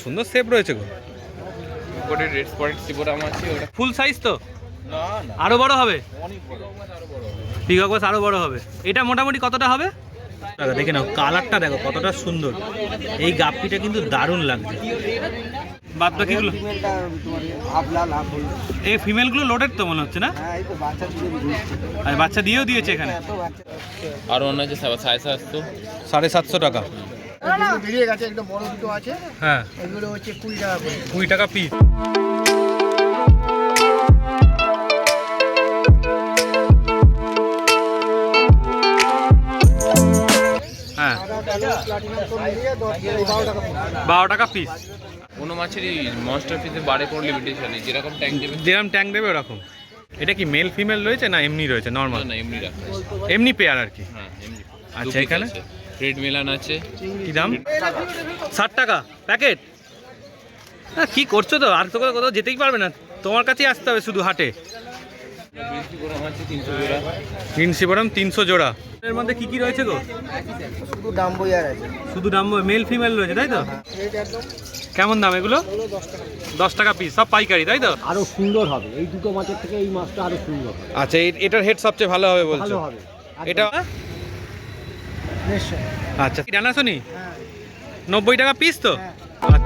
সুন্দর শেপ রয়েছে গো। উপরে রেড স্পটেড সিবোরাম আছে, ওটা ফুল সাইজ তো? না না, আরো বড় হবে, অনেক বড়, আরো বড় হবে। পিকক বাস আরো বড় হবে। এটা মোটামুটি কতটা হবে? দেখে নাও কালারটা দেখো কতটা সুন্দর। এই গাপ্পিটা কিন্তু দারুণ লাগছে। বাদ বাকিগুলো এই ফিমেলগুলো লোডেড তো মনে হচ্ছে না? আর বাচ্চা দিয়েও দিয়েছে এখানে। আর অন্য আছে 750 750 টাকা। বেরিয়ে গেছে, একদম বড় দুটো আছে। হ্যাঁ, এগুলো হচ্ছে 20 টাকা করে। 20 টাকা পিস। হ্যাঁ, 12 টাকা পিস। কোনো মাছেরই মনস্টার ফিসে বাড়ে কোনো লিমিটেশন নেই, যেরকম ট্যাঙ্ক দেবে যেরকম ট্যাঙ্ক দেবে ওরকম। এটা কি মেল ফিমেল রয়েছে না এমনি রয়েছে নর্মাল? না, এমনি রাখা আছে। এমনি পেয়ার আর কি। হ্যাঁ এমনি। আচ্ছা, এখানে রেড মেলান আছে। কি দাম? 60 টাকা প্যাকেট। হ্যাঁ, কি করছো তো? আর তো কোথাও যেতেই পারবে না, তোমার কাছেই আসতে হবে শুধু হাটে। সিবোরাম আছে 300 জোড়া। গ্রিন সিবোরাম 300 জোড়া। এর মধ্যে কি কি রয়েছে গো? শুধু ডাম্বই আর আছে। শুধু দাম মেল ফিমেল রয়েছে তাই তো? রেট একদম কেমন দাম এগুলো? 10 টাকা পিস, সব পাইকারি তাই তো? আরো সুন্দর হবে, এই দুটো মাছের থেকে এই মাছটা আরো সুন্দর হবে। আচ্ছা, এটার হেড সবচেয়ে ভালো হবে বলছো? ভালো হবে। এটা নিশ্চয়। আচ্ছা, ডানাসনি হ্যাঁ 90 টাকা পিস তো? হ্যাঁ।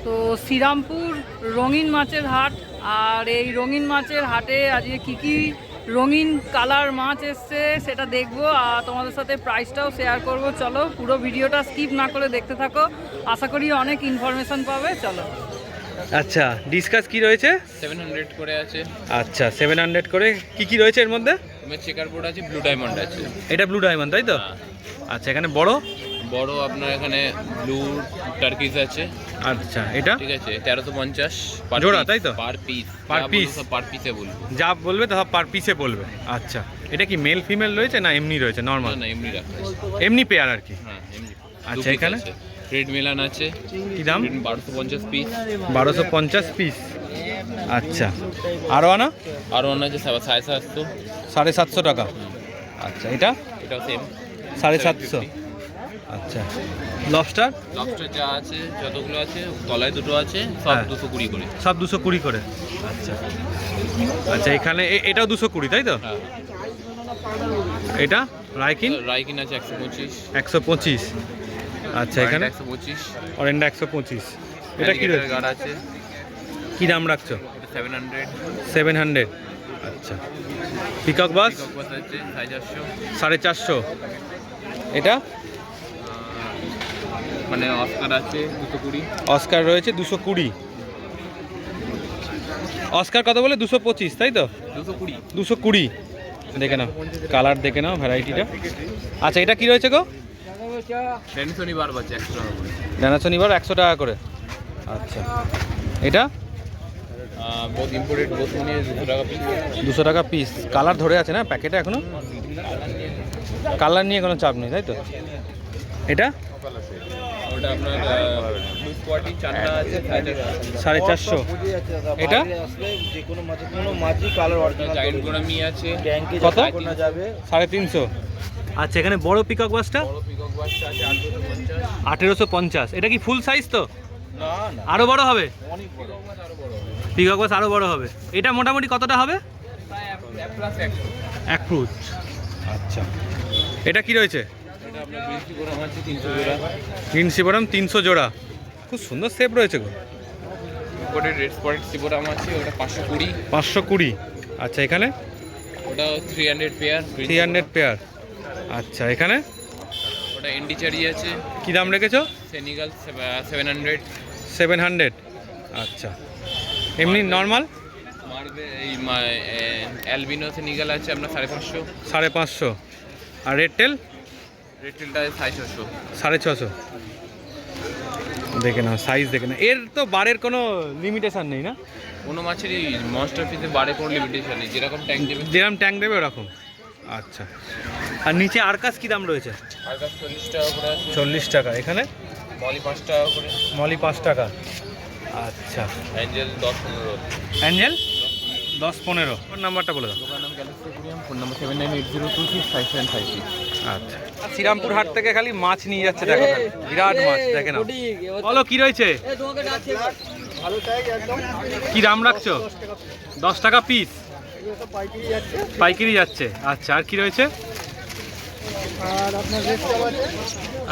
তো শ্রীরামপুর রঙিন মাছের হাট, আর এই রঙিন মাছের হাটে আজকে কি কি রঙিন কালার মাছ এসছে সেটা দেখবো, আর তোমাদের সাথে প্রাইসটাও শেয়ার করব। চলো পুরো ভিডিওটা স্কিপ না করে দেখতে থাকো, আশা করি অনেক ইনফরমেশন পাবে। চলো। আচ্ছা, ডিসকাস কি রয়েছে? 700 করে আছে। আচ্ছা, 700 করে। কি কি রয়েছে এর মধ্যে? তোমার চেকার বোর্ড আছে, ব্লু ডায়মন্ড আছে। এটা ব্লু ডায়মন্ড তাই তো? হ্যাঁ। আচ্ছা, এখানে বড় বড় আপনার এখানে ব্লু টার্কিজ আছে। আচ্ছা, এটা ঠিক আছে 1350 জোড়া, তাই তো? Per piece. Per piece? পার পিসে বলবো। যা বলবে তা পার পিসে বলবে। আচ্ছা, এটা কি মেল ফিমেল রয়েছে না এমনি রয়েছে নর্মাল? না এমনি রাখা আছে। এমনি পেয়ার আর কি। হ্যাঁ এমনি। আচ্ছা, এখানে রেড মেলান আছে। কি দাম? 1250 পিস। 1250 পিস। আচ্ছা, আরও আনা আর অন্য আছে 750। 750 টাকা। আচ্ছা, এটা এটাও সেম 750। আচ্ছা, লবস্টার লবস্টার যা আছে যতগুলো আছে, তলায় দুটো আছে, সব হ্যাঁ। 220 করে। সব 220 করে। আচ্ছা আচ্ছা, এখানে এটাও 220 তাই তো? হ্যাঁ। এটা রাইকিন রাইকিন আছে 125। 125। আচ্ছা, এখানে 125। অরেন্ডা 125। এটা কি রয়েছে? গার্ড আছে, কি দাম রাখছো? এটা 700। 700। আচ্ছা, পিকক বাস পিকক বাস আছে 450। 450। এটা মানে অস্কার আছে 220। অস্কার রয়েছে 220। অস্কার কত বলে? 225 তাই তো? 220। 220। দেখে নাও কালার, দেখে নাও ভ্যারাইটিটা। আচ্ছা, এটা কি রয়েছে গো? টেনশনই বার বাজে 100 টাকা করে। ডানাচনি বার 100 টাকা করে। আচ্ছা, এটা বহুত ইম্পোর্টেড বহুত মানে 200 টাকা পিস। 200 টাকা পিস। কালার ধরে আছে না প্যাকেটে এখনো? কালার নিয়ে কোনো চাপ নেই তাই তো? এটা ওটা আপনার ব্লু স্পটি চারটা আছে 450। এটা যে কোনো মাছই কালার অরিজিনাল। জায়েন্ট গোরামি আছে। ব্যাংকে কত? না যাবে 350। আচ্ছা, এখানে বড় পিকক বাসটা বড় পিকক বাসটা আছে 850। 1850। এটা কি ফুল সাইজ তো? না না, আরো বড় হবে? অনেক বড়, আরো বড় হবে। পিকক বাস আরো বড় হবে। এটা মোটামুটি কতটা হবে? প্রায় 1+100। 1 ফুট। আচ্ছা, এটা কি রয়েছে? এটা আপনার বিএসপি গোরাম আছে 300 জোড়া। গ্রিন সিবোরাম 300 জোড়া। খুব সুন্দর শেপ রয়েছে গো। উপরে রেড স্পটেড সিবোরাম আছে, ওটা 520। 520। আচ্ছা, এখানে ওটা 300 পেয়ার। 300 পেয়ার। আচ্ছা, এখানে ওটা এন্ডিচারি আছে। কি দাম রেখেছো? সেনিগাল 700। 700। আচ্ছা, এমনি নর্মাল মারবে এই অ্যালবিনো সেনিগাল আছে আপনার 550। 550। আর রেড টেল রেড টেলটা 650। 650। দেখে নাও সাইজ, দেখে নাও। এর তো বারের কোনো লিমিটেশন নেই না? কোনো মাছেরই মনস্টার ফিসে বাড়ে কোনো লিমিটেশন নেই, যেরকম ট্যাঙ্ক দেবে। যেরকম ট্যাঙ্ক দেবে ওরকম। আচ্ছা, আর নিচে আরকাস কি দাম রয়েছে? আর কাছ 40 টাকা করে আছে। 40 টাকা। এখানে মলি 5 টাকা করে। মলি 5 টাকা। আচ্ছা, অ্যাঞ্জেল 10-15। অ্যাঞ্জেল 10-15। ফোন নাম্বারটা বলে দাও। দোকান নাম গ্যালাক্সি অ্যাকুরিয়াম, ফোন নাম্বার 7980265756। আচ্ছা। শ্রীরামপুর হাট থেকে খালি মাছ নিয়ে যাচ্ছে, দেখো খালি। বিরাট মাছ দেখে নাও। বলো কি রয়েছে, ভালো সাইজ একদম। কি দাম রাখছো? 10 টাকা পিস এগুলো সব পাইকারি যাচ্ছে। পাইকারি যাচ্ছে। আচ্ছা, আর কি রয়েছে? আর আপনার রেট সব আছে,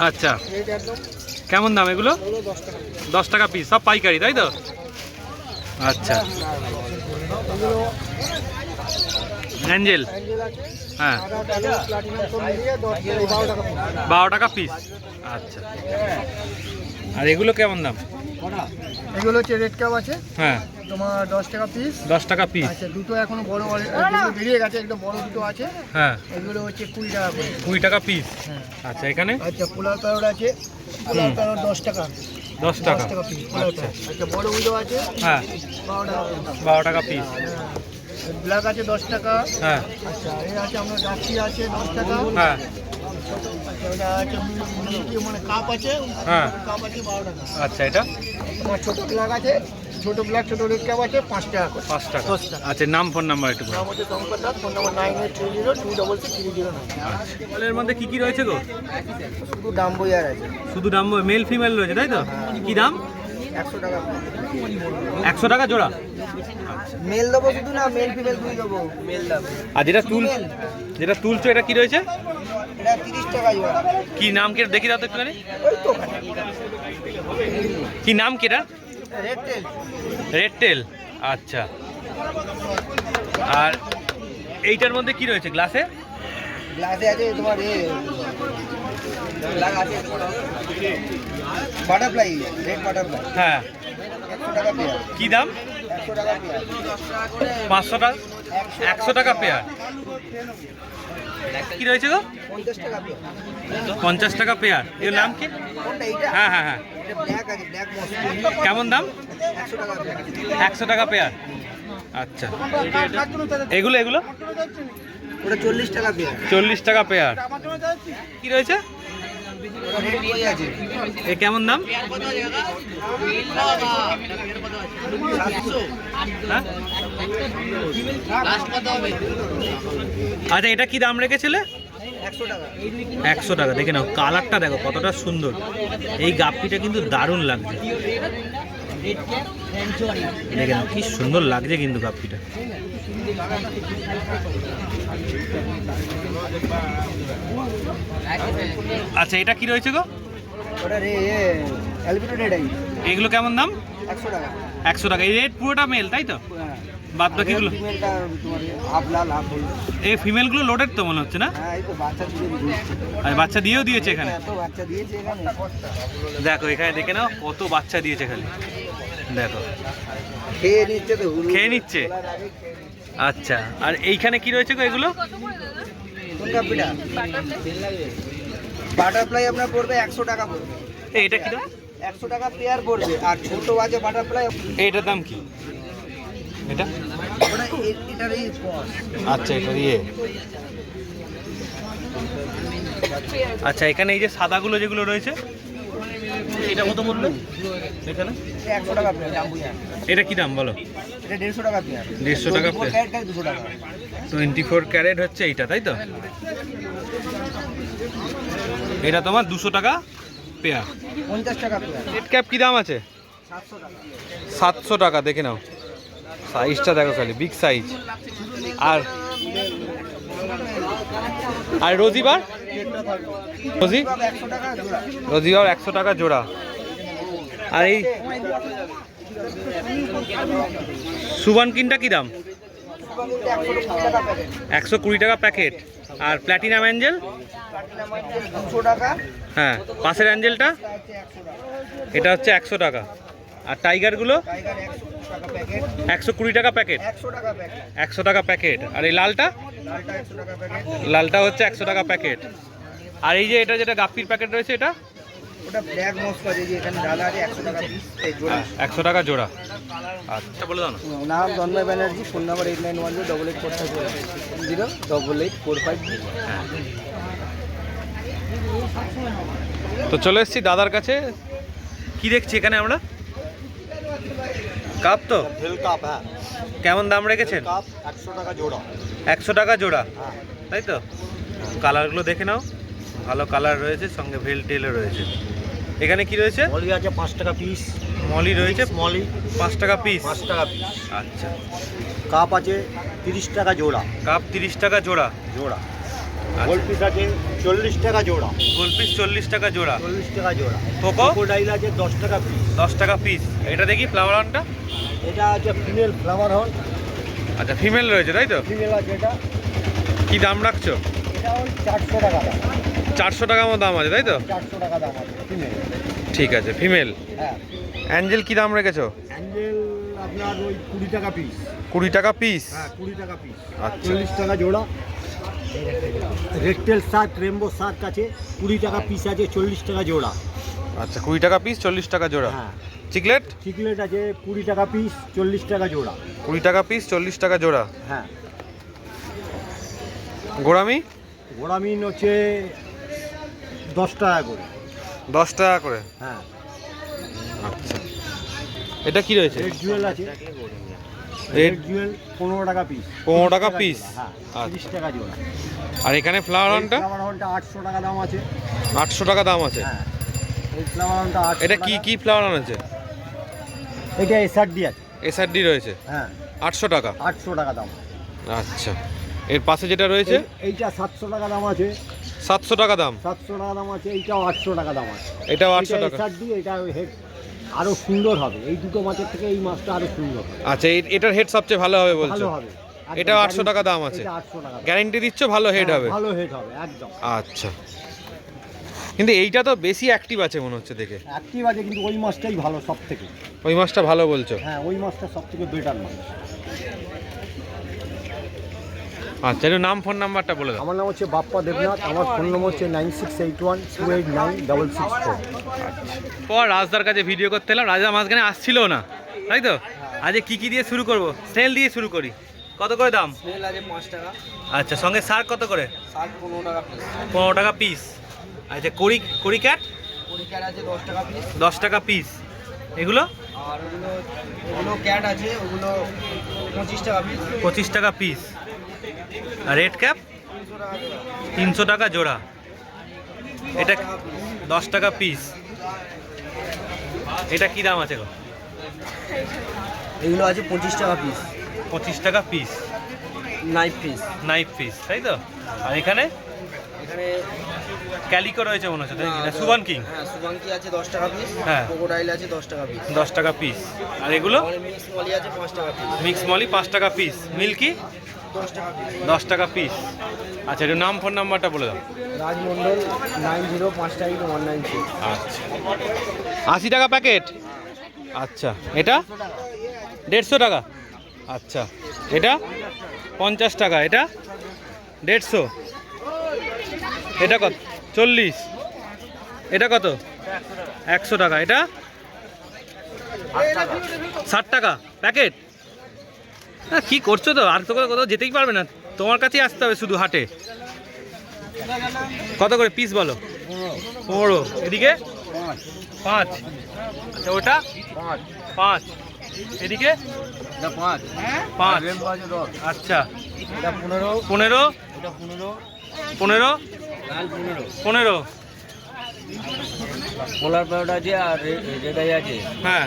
আচ্ছা, রেট একদম কেমন দাম এগুলো? হলো 10 টাকা। 10 টাকা পিস, সব পাইকারি তাই তো? আচ্ছা, এগুলো অ্যাঞ্জেল, অ্যাঞ্জেল আছে, হ্যাঁ, সাদা কালো প্লাটিনাম সব মিলিয়ে 12 টাকা পিস। 12 টাকা পিস। আচ্ছা, আর এগুলো কেমন দাম? এগুলো হচ্ছে রেড কাপ আছে, হ্যাঁ, তোমার 10 টাকা পিস। 10 টাকা পিস। আচ্ছা, দুটো এখনো বড় দুটো বেরিয়ে গেছে, একদম বড় দুটো আছে। হ্যাঁ, এগুলো হচ্ছে 20 টাকা করে। 20 টাকা পিস। হ্যাঁ। আচ্ছা, এখানে আচ্ছা, পোলাও প্যারোট আছে, পোলাও প্যারোট 10 টাকা। 10 টাকা। 10 টাকা পিস পোলাও আচ্ছা, প্যারোট। আচ্ছা, বড় উইডো আছে, হ্যাঁ, 12 টাকা পিস। 12 টাকা পিস। ব্ল্যাক আছে 10 টাকা। হ্যাঁ, আচ্ছা, এই আছে আপনার ডাকি আছে 10 টাকা। হ্যাঁ, আচ্ছা, এটা আছে মিল্কি মানে কাপ আছে, হ্যাঁ, কাপ আছে 12 টাকা। আচ্ছা, এটা তোমার ছোট ব্ল্যাক আছে, ছোট ব্ল্যাক ছোট রেড কাপ আছে 5 টাকা করে। 5 টাকা। 10 টাকা। আচ্ছা, নাম ফোন নাম্বার একটু বলো। নাম হচ্ছে শঙ্কর দাস, ফোন নাম্বার 9830266309। আচ্ছা, এর মধ্যে কি কি রয়েছে গো? শুধু ডাম্বুয়ার আছে, শুধু দাম মেল ফিমেল রয়েছে তাই তো? কি দাম? 100 টাকা। 100 টাকা জোড়া। মেল দেবো শুধু না, মেল ফিমেল দুই দেবো। মেল দেবো। আর যেটা তুলছো এটা কি রয়েছে? এটা 30 টাকা জোড়া। কি নাম কি দেখি দাও তো একটুখানি। ওই তো কি নাম কি এটা? Red tail. Red tail. আচ্ছা, আর এইটার মধ্যে কি রয়েছে গ্লাসে? গ্লাসে আছে তোমার ব্ল্যাক আছে, বাটারফ্লাই, রেড বাটারফ্লাই। হ্যাঁ, 100 টাকা পেয়ার। কি দাম? 100 টাকা পেয়ার। 500 টাকা। 100 টাকা পেয়ার। কি রয়েছে গো? 50 টাকা পেয়ার। 50 টাকা পেয়ার। এর নাম কি? কোনটা এইটা? হ্যাঁ, হ্যাঁ, হ্যাঁ। এটা ব্ল্যাক আছে, ব্ল্যাক মস্ত। কেমন দাম? 100 টাকা পেয়ার। 100 টাকা পেয়ার। আচ্ছা, এগুলো ওটা 40 টাকা পেয়ার। 40 টাকা পেয়ার। কি রয়েছে? ওটা রেড বই আছে, এ কেমন দাম? 700। হ্যাঁ? আচ্ছা, এটা কি দাম রেখেছিলে? 100 টাকা। 100 টাকা। দেখে নাও, কালারটা দেখো কতটা সুন্দর। এই গাপ্পিটা কিন্তু দারুণ লাগছে। দেখে নাও কি সুন্দর লাগছে কিন্তু গাপ্পিটা। আচ্ছা, এটা কি রয়েছে গো? ওটা অ্যালবিনো রেড আই, এগুলো কেমন দাম? 100 টাকা। 100 টাকা। এই রেড পুরোটা মেল তাই তো? বাদ বাকিগুলো? ফিমেলটা তোমার হাফ লাল হাফ হলুদ। এই ফিমেলগুলো লোডেড তো মনে হচ্ছে না? হ্যাঁ, এই তো বাচ্চা দিয়ে দিয়েছে। আর বাচ্চা দিয়েও দিয়েছে এখানে। এত বাচ্চা দিয়েছে এখানে। দেখো এখানে দেখে নাও কত বাচ্চা দিয়েছে খালি। দেখো খেয়ে নিচ্ছে তো, হুলু খেয়ে নিচ্ছে। তোলার আগে খেয়ে নিচ্ছে। আচ্ছা, আর এইখানে কি রয়েছে গো এগুলো? কোন কাপিটা? বাটারফ্লাই আপনার পড়বে 100 টাকা পড়বে। এটা কি দাম? 100 টাকা পেয়ার পড়বে। আর ছোট আছে বাটারফ্লাই, এইটার দাম কি? এটা? ওটা এটার এই কস। আচ্ছা, এটা দিয়ে। আচ্ছা, এখানে এই যে সাদাগুলো যেগুলো রয়েছে এটা কত বললো এখানে? 100 টাকা পেয়ার জাম্বুয়া। এটা কি দাম বলো? এটা 150 টাকা পেয়ার। 150 টাকা পেয়ার। ক্যারেট 200 টাকা। 24 ক্যারেট হচ্ছে এইটা তাই তো? এটা তোমার 200 টাকা পেয়ার। 50 টাকা পেয়ার। রেড ক্যাপ কি দাম আছে? 700 টাকা। 700 টাকা। দেখে নাও সাইজটা দেখো খালি, বিগ সাইজ। আর রোজিবার? সব 100 টাকা জোড়া। রোজিবার 100 টাকা জোড়া। আর এই সুবানকিনটা কি দাম? 120 টাকা প্যাকেট। 120 টাকা প্যাকেট। আর প্ল্যাটিনাম অ্যাঞ্জেল? প্লাটিনাম আছে 200 টাকা। হ্যাঁ, পাশের অ্যাঞ্জেলটা? এটা হচ্ছে 100 টাকা। এটা হচ্ছে 100 টাকা। আর টাইগারগুলো? টাইগার 100 টাকা প্যাকেট। 120 টাকা প্যাকেট। 100 টাকা প্যাকেট। 100 টাকা প্যাকেট। আর এই লালটা? লালটা 100 টাকা প্যাকেট। লালটা হচ্ছে 100 টাকা প্যাকেট। আর এই যে এটা যেটা গাপ্পির প্যাকেট রয়েছে এটা? ওটা ব্ল্যাক মস্ক আছে, যে এখানে ডালা আছে 100 টাকা পিস। এই জোড়া। 100 টাকা জোড়া। আচ্ছা, বলে দাও না। নাম জন্ময় ব্যানার্জি, ফোন নাম্বার 89108845। তো চলে এসেছি দাদার কাছে। কি দেখছি এখানে আমরা? কাপ তো? ভেল কাপ। হ্যাঁ, কেমন দাম রেখেছেন? কাপ 100 টাকা জোড়া। 100 টাকা জোড়া তাই তো? কালারগুলো দেখে নাও। ভালো কালার রয়েছে, সঙ্গে ভেল টেলও রয়েছে। এখানে কি রয়েছে? মলি আছে 5 টাকা পিস, মলি রয়েছে মলি 5 টাকা পিস। 5 টাকা পিস। আচ্ছা, কাপ আছে 30 টাকা জোড়া, কাপ 30 টাকা জোড়া। জোড়া। আচ্ছা। গোল পিস আছে 40 টাকা জোড়া, গোল পিস 40 টাকা জোড়া। 40 টাকা জোড়া। কোকো ক্রোকোডাইল আছে 10 টাকা পিস। 10 টাকা পিস। এটা দেখি ফ্লাওয়ার অনটা। এটা আছে ফিমেল ফ্লাওয়ার হর্ন, আচ্ছা, ফিমেল রয়েছে তাই তো? ফিমেল আছে এটা। কি দাম রাখছো? এটা ওই 400 টাকা দাম। 400 টাকা মতো দাম আছে তাই তো? 400 টাকা দাম আছে ফিমেল। ঠিক আছে, ফিমেল। হ্যাঁ। অ্যাঞ্জেল কি দাম রেখেছো? অ্যাঞ্জেল আপনার ওই 20 টাকা পিস। 20 টাকা পিস। হ্যাঁ, 20 টাকা পিস। আচ্ছা। 40 টাকা জোড়া। রেডটেল শার্ক, রেমবো শার্ক আছে 20 টাকা পিস আছে, 40 টাকা জোড়া। আচ্ছা, 20 টাকা পিস, 40 টাকা জোড়া। হ্যাঁ। চিকলেট চিকলেট আছে 20 টাকা পিস, 40 টাকা জোড়া। 20 টাকা পিস, 40 টাকা জোড়া। হ্যাঁ। গোড়ামি গোড়ামিন হচ্ছে 10 টাকা করে। 10 টাকা করে। হ্যাঁ। আচ্ছা, এটা কি রয়েছে? রেড জুয়েল আছে, রেড রেড জুয়েল 15 টাকা পিস। 15 টাকা পিস। হ্যাঁ, আচ্ছা। 30 টাকা জোড়া। আর এখানে ফ্লাওয়ার অনটা ফ্লাওয়ার হর্নটা 800 টাকা দাম আছে। 800 টাকা দাম আছে। হ্যাঁ, এই ফ্লাওয়ার হর্নটা 800 এটা টাকা। কি কি ফ্লাওয়ার অন আছে? এটা এসআরডি আছে। এসআরডি রয়েছে। হ্যাঁ, 800 টাকা। 800 টাকা দাম। আচ্ছা, এর পাশে যেটা রয়েছে এইটা 700 টাকা দাম আছে। 700 টাকা দাম। 700 টাকা দাম আছে। এইটাও 800 টাকা দাম আছে। এটাও 800 টাকা। এসআরডি, এটা হেড আরো সুন্দর হবে। এই দুটো মাছের থেকে এই মাছটা আরো সুন্দর হবে। আচ্ছা, এটার হেড সবচেয়ে ভালো হবে বলছো? ভালো হবে। একদম এটাও 800 টাকা দাম আছে। এটা 800 টাকা দাম। গ্যারান্টি দিচ্ছ ভালো হেড হ্যাঁ, হবে? ভালো হেড হবে একদম। আচ্ছা, কিন্তু এইটা তো বেশি অ্যাক্টিভ আছে মনে হচ্ছে দেখে। অ্যাক্টিভ আছে, কিন্তু ওই মাছটাই ভালো সব থেকে। ওই মাছটা ভালো বলছো? হ্যাঁ, ওই মাছটা সব থেকে বেটার মাছ। আচ্ছা, একটু নাম ফোন নাম্বারটা বলে দাও। আমার নাম হচ্ছে বাপ্পা দেবনাথ। আমার ফোন নম্বর হচ্ছে 9681289664। পর রাজদার কাছে ভিডিও করতে এলাম, রাজা মাঝখানে আসছিল না তাই তো? আজকে কি কি দিয়ে শুরু করব? স্নেল দিয়ে শুরু করি। কত করে দাম? স্নেল আছে 5 টাকা, আচ্ছা, সঙ্গে শার্ক কত করে? শার্ক 15 টাকা পিস, 15 টাকা পিস। আচ্ছা, কড়ি ক্যাট ক্যাট আছে 10 টাকা পিস। 10 টাকা পিস। এগুলো আর ওগুলো ক্যাট আছে, ওগুলো 25 টাকা পিস। 25 টাকা পিস। আর রেড ক্যাপ 300 টাকা জোড়া। এটা 10 টাকা পিস। এটা কি দাম আছে গো? এগুলো আছে 25 টাকা পিস, 25 টাকা piece. Knife piece. Knife piece তাই তো? আর এখানে এখানে ক্যালিকো রয়েছে মনে হচ্ছে, তাই কি? না, সুবান কিং। হ্যাঁ, সুবাঙ্কি আছে 10 টাকা পিস। হ্যাঁ। ক্রোকোডাইল আছে 10 টাকা পিস। 10 টাকা পিস। আর এগুলো আর মিক্স মলি আছে 5 টাকা পিস। মিক্স মলি 5 টাকা পিস। মিল্কি 10 টাকা পিস। 10 টাকা পিস। আচ্ছা, একটু নাম ফোন নাম্বারটা বলে দাও। রাজমন্ডল 90528196। আচ্ছা, 80 টাকা প্যাকেট। আচ্ছা, এটা 150 টাকা। আচ্ছা, এটা 50 টাকা। এটা 150। এটা কত? 40। এটা কত? 100 টাকা। এটা 60 টাকা প্যাকেট। হ্যাঁ, কি করছো তো? আর তো কোথাও যেতেই পারবে না, তোমার কাছেই আসতে হবে শুধু হাটে। কত করে পিস বলো? 15। এদিকে 5। আচ্ছা, ওটা 5। এদিকে 5। আচ্ছা, 15। 15। 15। পোলার পাউডার আছে আর যেটাই আছে। হ্যাঁ,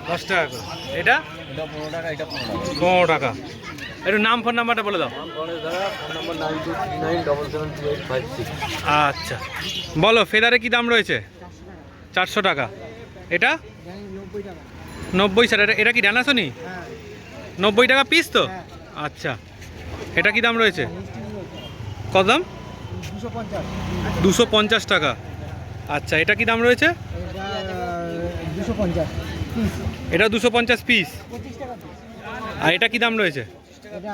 10 টাকা করে। এটা এটা 15 টাকা, এটা 15 টাকা। 15 টাকা। একটু নাম ফোন নাম্বারটা বলে দাও। ফোন নম্বর 9239777856। আচ্ছা, বলো ফেদারে কি দাম রয়েছে? 400 টাকা। এটা 90 টাকা। এটা কি ডানাসনি? 90 টাকা পিস তো? আচ্ছা, এটা কি দাম রয়েছে? কত দাম? 250 টাকা। আচ্ছা, এটা কি দাম রয়েছে? 250 পিস। এটা 250 পিস। আর এটা কি দাম রয়েছে? এটা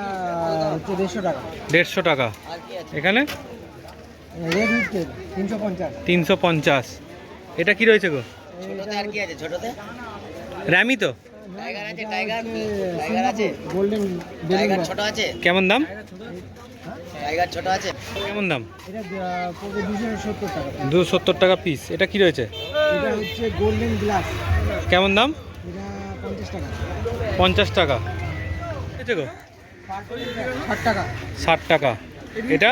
হচ্ছে 150 টাকা। 150 টাকা। এখানে রেড উইকেট 350। 350। এটা কি রয়েছে গো? ছোটতে আর কি আছে? ছোটতে র্যামি তো? টাইগার আছে, টাইগার আছে, গোল্ডেন টাইগার ছোট আছে। কেমন দাম? টাইগার ছোট আছে। কেমন দাম? এটা পড়বে 270 টাকা। 270 টাকা পিস। এটা কি রয়েছে? এটা হচ্ছে গোল্ডেন গ্লাস। কেমন দাম? এটা 50 টাকা। 50 টাকা। রয়েছে গো? 60 টাকা। 60 টাকা। এটা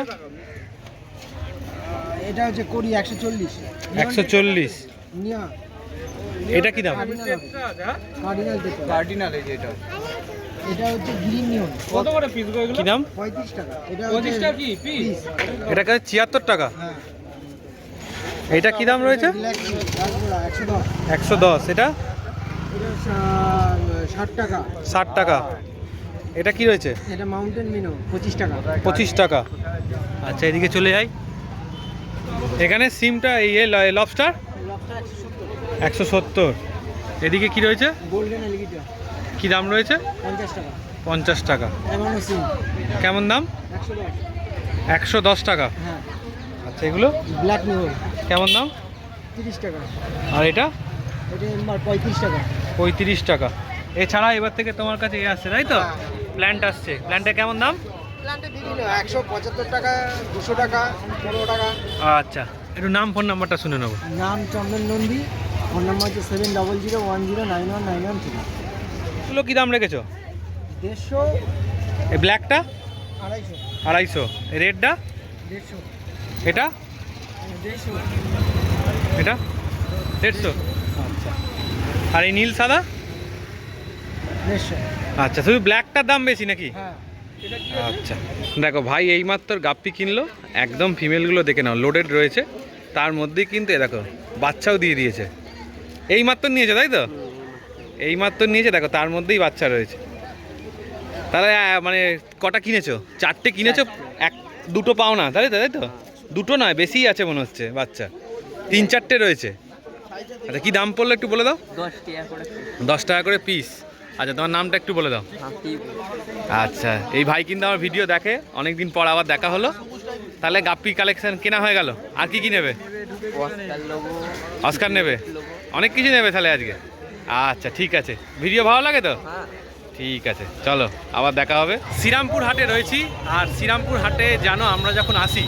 এটা হচ্ছে করি 140। 140। নিয়া এটা কি দাম? কার্ডিনাল এই যে এটা। এটা হচ্ছে গ্রিন নিয়ন। কি দাম? 35 টাকা। এটা 35 টাকা কি পিস? এটা কাছে 76 টাকা। হ্যাঁ। এটা কি দাম রয়েছে? ব্ল্যাক টি 110। 110। এটা এটা 60 টাকা। 60 টাকা। এটা কি রয়েছে? এটা মাউন্টেন মিনো 25 টাকা। 25 টাকা। আচ্ছা, এদিকে চলে যাই। এখানে সিমটা এই লবস্টার লবস্টার 170। 170। এদিকে কি রয়েছে? গোল্ডেন এলিগেটর কি দাম রয়েছে? 50 টাকা। 50 টাকা। এমনও সিম কেমন দাম? 110। 110 টাকা। হ্যাঁ। আচ্ছা, এগুলো ব্ল্যাক নিয়ন কেমন দাম? 30 টাকা। আর এটা এটা এমআর 35 টাকা। 35 টাকা। এছাড়া এবার থেকে তোমার কাছে এ আসছে, তাই তো? প্ল্যান্ট আসছে। প্ল্যান্টটা কেমন দাম? প্ল্যান্টে বিভিন্ন 175 টাকা, 200 টাকা, 15 টাকা। আচ্ছা, একটু নাম ফোন নাম্বারটা শুনে নেবো। নাম চন্দন নন্দী, ফোন নাম্বার হচ্ছে 7000109193। এগুলো কি দাম রেখেছো? 150, এই ব্ল্যাকটা 250, 250। রেডটা 150, এটা 150, এটা 150। আচ্ছা, আর এই নীল সাদা? 150। আচ্ছা, শুধু ব্ল্যাকটার দাম বেশি নাকি? হ্যাঁ। আচ্ছা, দেখো ভাই এইমাত্র গাপ্পি কিনলো। একদম ফিমেলগুলো দেখে নাও, লোডেড রয়েছে। তার মধ্যেই কিন্তু এ দেখো বাচ্চাও দিয়ে দিয়েছে। এইমাত্র নিয়েছে, তাই তো? এইমাত্র নিয়েছে, দেখো তার মধ্যেই বাচ্চা রয়েছে। তাহলে মানে কটা কিনেছো? 4টে কিনেছো, দুটো পাও না, তাই তো? তাই তো, দুটো নয়, বেশিই আছে মনে হচ্ছে বাচ্চা। 3-4টে রয়েছে। আচ্ছা, কি দাম পড়লো একটু বলে দাও। 10 টাকা করে। 10 টাকা করে পিস। আচ্ছা, তোমার নামটা একটু বলে দাও। আচ্ছা, এই ভাই কিন্তু আমার ভিডিও দেখে, অনেকদিন পর আবার দেখা হলো। তাহলে গাপ্পি কালেকশন কেনা হয়ে গেল। আর কি কি নেবে? অস্কার নেবে, অনেক কিছু নেবে তাহলে আজকে। আচ্ছা, ঠিক আছে। ভিডিও ভালো লাগে তো? ঠিক আছে, চলো আবার দেখা হবে। শ্রীরামপুর হাটে রয়েছি। আর শ্রীরামপুর হাটে জানো, আমরা যখন আসি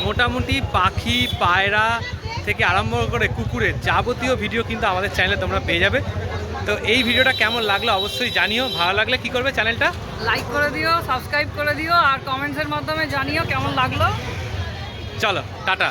মোটামুটি পাখি, পায়রা থেকে আরম্ভ করে কুকুরের যাবতীয় ভিডিও কিন্তু আমাদের চ্যানেলে তোমরা পেয়ে যাবে। তো এই ভিডিওটা কেমন লাগলো অবশ্যই জানিও। ভালো লাগলে কি করবে? চ্যানেলটা লাইক করে দিও, সাবস্ক্রাইব করে দিও, আর কমেন্টসের মাধ্যমে জানিও কেমন লাগলো। চলো, টাটা।